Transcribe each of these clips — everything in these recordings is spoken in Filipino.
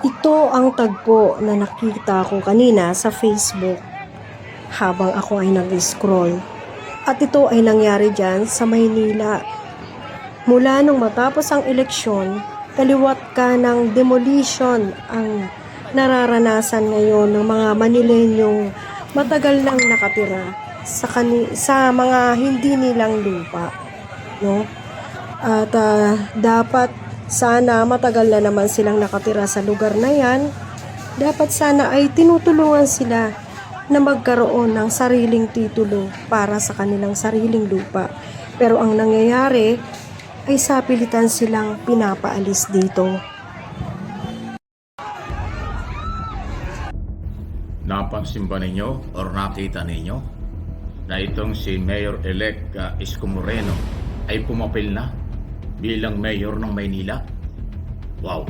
Ito ang tagpo na nakita ko kanina sa Facebook habang ako ay nag-scroll. At ito ay nangyari dyan sa Maynila. Mula nung matapos ang eleksyon, kaliwat ka ng demolition ang nararanasan ngayon ng mga Manilenyong matagal nang nakatira sa mga hindi nilang lupa. No? At dapat sana matagal na naman silang nakatira sa lugar na yan. Dapat sana ay tinutulungan sila na magkaroon ng sariling titulo para sa kanilang sariling lupa. Pero ang nangyayari ay sapilitan silang pinapaalis dito. Napansin ba ninyo o nakita ninyo na itong si Mayor-elect Isko Moreno ay pumapil na bilang mayor ng Maynila? Wow!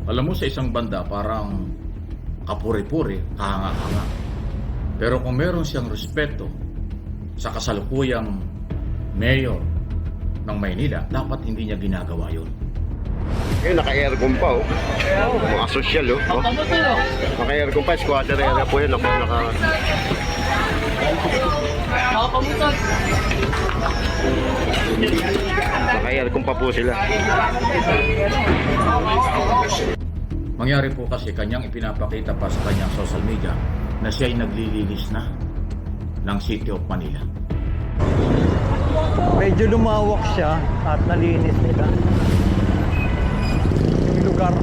Alam mo, sa isang banda parang kapuri-puri, kahanga-hanga. Pero kung meron siyang respeto sa kasalukuyang mayor ng Maynila, dapat hindi niya ginagawa yun. Naka-aircon pa, oh. Mga social, oh. Naka-aircon pa, squatter area po yun. Naka-aircon pa po sila. Mangyari po kasi kanyang ipinapakita pa sa kanyang social media na siya ay naglilinis na ng City of Manila. Medyo lumawak siya at nalinis nila yung lugar.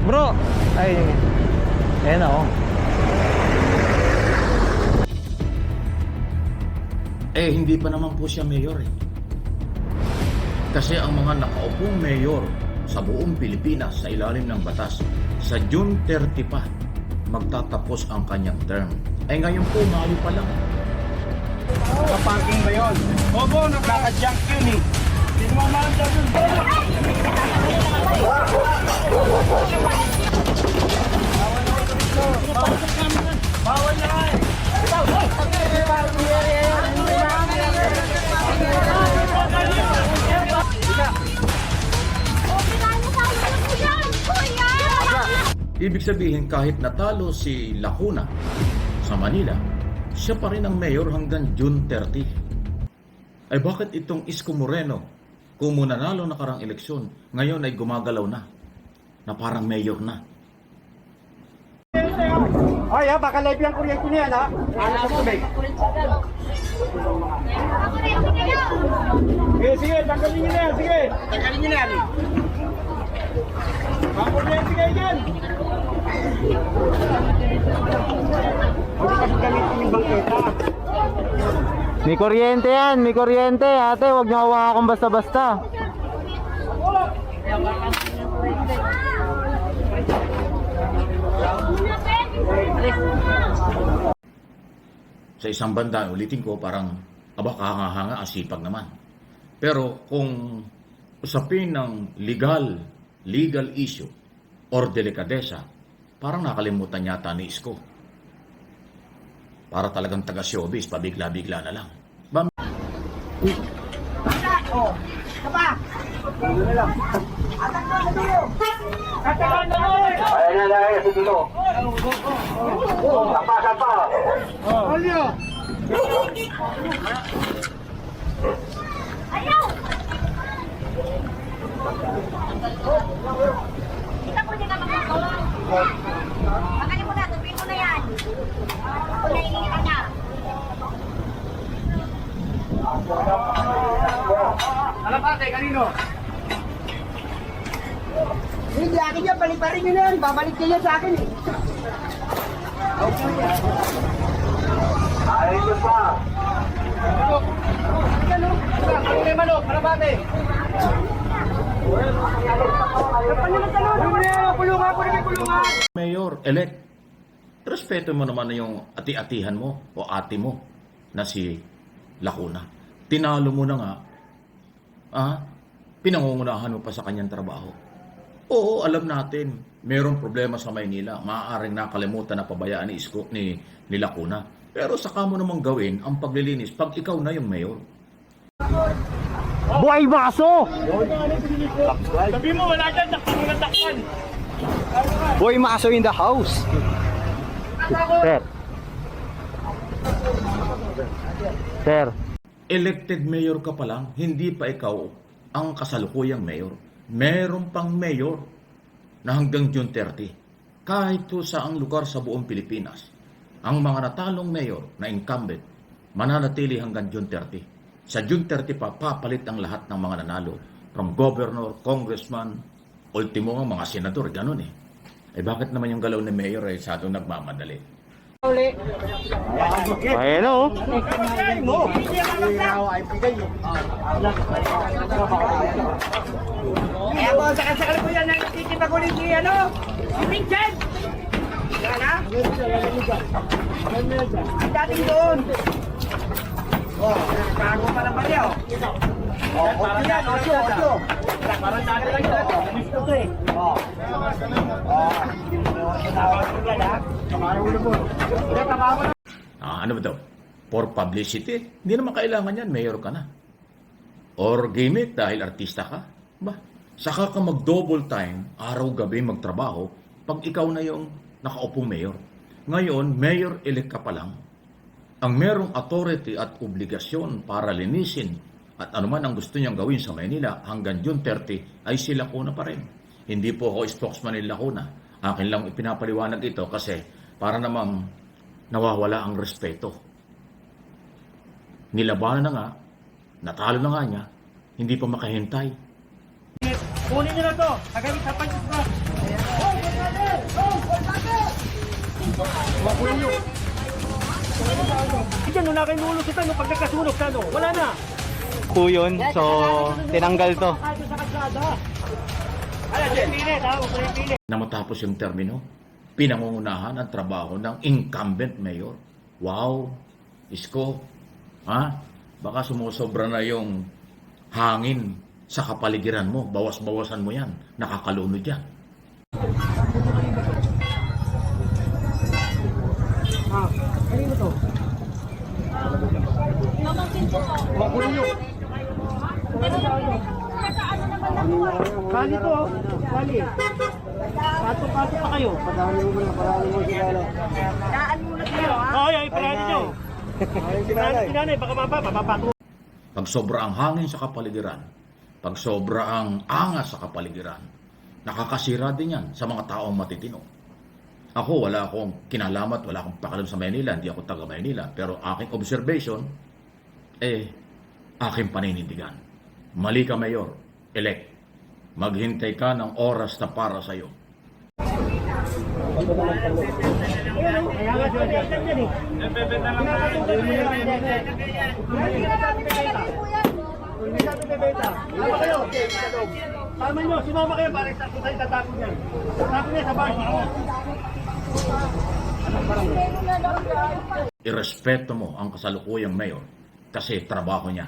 Bro! Ay, ayan na, oh. Hindi pa naman po siya mayor eh. Kasi ang mga nakaupong mayor sa buong Pilipinas sa ilalim ng batas, sa June 30 pa magtatapos ang kanyang term. Ngayon po, Mayo pa lang. Kaparking ba yun? Opo, nakaka-junk yun eh. Hindi mo maanda yun. Bawal na nga eh. Ibig sabihin, kahit natalo si Lacuna sa Manila, siya pa rin ang mayor hanggang June 30. Bakit itong Isko Moreno, kung nanalo na karang eleksyon, ngayon ay gumagalaw na parang mayor na? Ay ha, baka live yung kuryente niya ha. Ano sa tubig? Sige, tanggalin niyo na yan, sige. Tanggalin niyo na yan. Baka kuryente kayo dyan. Huwag kasi gamitin yung bangketa. May kuryente yan, may kuryente. Ate, huwag niyo hawakan basta-basta. Sa isang banda, ulitin ko, parang kahanga-hanga, asipag naman. Pero kung usapin ng legal issue or delikadesa, parang nakalimutan yata ni Isko. Para talagang taga-showbiz, pabigla-bigla na lang. Ayan na lang, ito dito. Tapasan pa. Ayaw! Kita po din naman ako. Magaling mo na, tupin mo na yan. Ako na iniitan niya. Alam ate, kanino? Hindi, akin yan, balik-balik nyo na yan. Babalik nyo yan sa akin eh. Ayun pa. Ano may manok? Alam ate? Kulungan ko na may kulungan. Mayor-elect, respeto mo naman na yung ati-atihan mo o ate mo na si Lacuna. Tinalo mo na nga, pinangungunahan mo pa sa kanyang trabaho. Oo, alam natin, mayroong problema sa Maynila. Maaaring nakalimutan na pabayaan ni Isko ni Lacuna. Pero saka mo namang gawin ang paglilinis pag ikaw na yung mayor. Buhay Maso! Sabi mo, wala dyan, takpan. Boy Maso in the house. Sir. Sir. Elected mayor ka pa lang, hindi pa ikaw ang kasalukuyang mayor. Meron pang mayor na hanggang June 30. Kahit po sa ang lugar sa buong Pilipinas, ang mga natalong mayor na incumbent, mananatili hanggang June 30. Sa June 30 pa, papalit ang lahat ng mga nanalo. From governor, congressman, ultimo ang mga senador, ganun eh. Eh bakit naman yung galaw ni mayor ay sa atong nagmamadali? Ayan o. Kaya po, sakasakal ko yan, nakikita ko rin si, si Vincent. Yan, ha? Ang dating doon. Oh, kago pa lang bali, oh. Oh, okay yan, 8. Parang dati lang ito. Gusto ko eh. Oh. Oh. Tinawag ko yan, ha? Ano ba daw? For publicity? Hindi naman kailangan yan, mayor ka na. Or gimmick dahil artista ka? Ba? Saka ka mag-double time, araw-gabi magtrabaho, pag ikaw na yung nakaupong mayor. Ngayon, mayor-elect ka pa lang. Ang merong authority at obligasyon para linisin at anuman ang gusto niyang gawin sa Maynila hanggang June 30 ay si Lacuna pa rin. Hindi po ako spokesman ni Lacuna. Akin lang ipinapaliwanag ito kasi para namang nawawala ang respeto. Nilabanan na nga, natalo na nga niya, hindi pa makahintay. Kunin nyo na to. Agad sa pansin ko. Makunin nyo. Diyan, wala kayong lulusutan no, pag nagkasunog ka, no? Wala na. Po yun, so tinanggal to. Na matapos yung termino, pinangungunahan ang trabaho ng incumbent mayor. Wow, isko, ha? Baka sumusobra na yung hangin sa kapaligiran mo. Bawas-bawasan mo yan. Nakakalunod yan. Kali to, kali. Pato-pato pa kayo. Daan muna kayo, ha? Ay, parali nyo. Kinanay, baka mapapato. Pag sobra ang hangin sa kapaligiran, pag sobra ang angas sa kapaligiran, nakakasira din yan sa mga taong matitino. Ako, wala akong kinalamat, wala akong pakalam sa Maynila, hindi ako taga Maynila. Pero aking observation, aking paninindigan. Mali ka, Mayor, elect. Maghintay ka ng oras na para sa'yo. Tama nyo, sumama kayo para sa tayo tatapon yan. Tatapon niya sa bahay. Irespeto mo ang kasalukuyang mayor kasi trabaho niya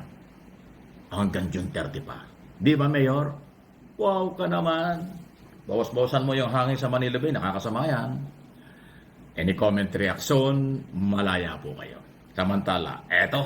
hanggang June 30 pa. Di ba, Mayor? Wow ka naman. Bawas-bawasan mo yung hangin sa Manila Bay, nakakasama yan. Any comment, reaction, malaya po kayo. Samantala, eto,